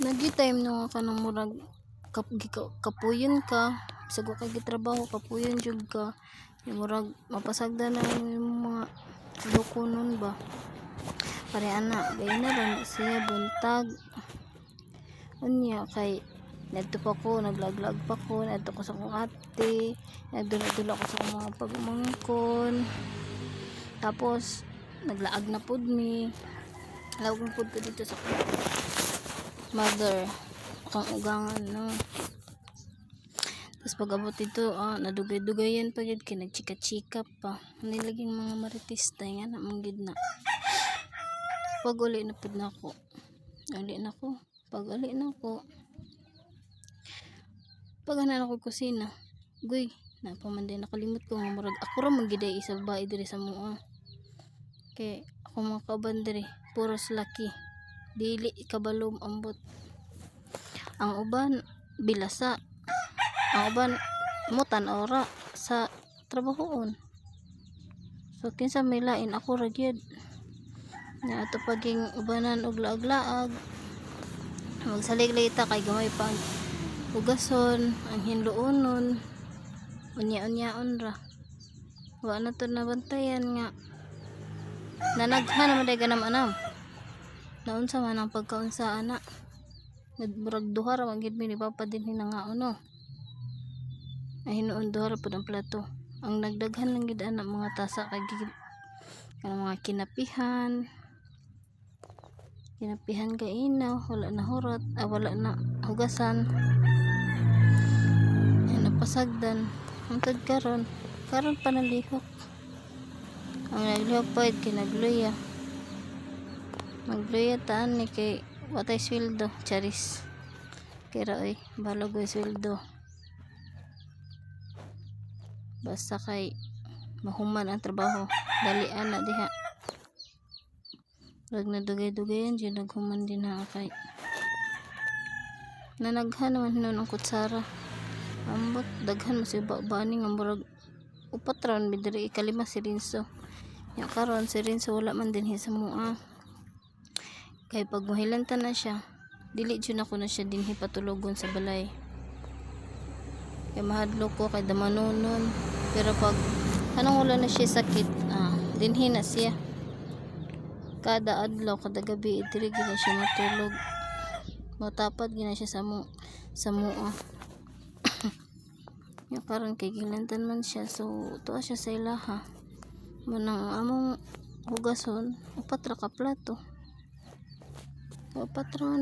Nagi-time no ka nang murag kapuyon ka bisag wa kay gitrabaho kapuyon jud ka yung murag mapasagdan na yung mga lokonon ba pare ana gay na ron siya buntag unya kay nadto pa ko naglaglag pa ko nadto ko sa akong ate nagdula-dula ko sa akong mga pagmangkon tapos naglaag na pud mi lawag na pud ko dito sa mother akong ugangan no. Tapos pag abot dito nadugay-dugayan pa gid kay nagchika-chika pa nilaging mga maritista nga na manggid na pag uli na pud nako pag uli nako pag ana ko kusina guy na pa man din nakalimot ko nga murag ako ra man gid isa babae diri sa mua kay ako mga kauban diri puros laki dili kabalom ambot ang uban bilasa ang uban mutan ora sa trabahoon so kinsa may lain ako ra gyud nya ato paging ubanan og laag-laag magsalig-lita kay gamay pa ang hugason ang hinluonon unya-unyaon ra wa na to nabantayan nga nanaghan naman day ganam anam naunsa man ang pagkaunsa ana murag duha ra man gid mi ni papa din hinangaon no ay hinuon duha ra pud ang plato ang nagdaghan lang gid ana mga tasa kay mga kinapihan kainaw wala na hurot wala na hugasan ay napasagdan hangtod karon pa nalihok ang naglihok pa kinagluya magluya taan ni kay watay sweldo charis kira oy balog oy sweldo basta kay mahuman ang trabaho dalian na diha pag nadugay-dugayan dyan naghuman din na kay nanaghan naman hinon ang kutsara ambot daghan masiba bani nga murag upat raon bidiri ikalima si Rinso nya karon si Rinso wala man din sa mua kay pag mahilanta na siya dili jud ako na siya dinhi patulogon sa balay kay mahadlok ko kay damanonon pero pag anong wala na siya sakit dinhi na siya kada adlaw kada gabi diri gina siya matulog matapad gina siya sa mua nya karon kay gilantan man siya so tuwa siya sa ilaha manang among hugason upat ra ka plato upat ra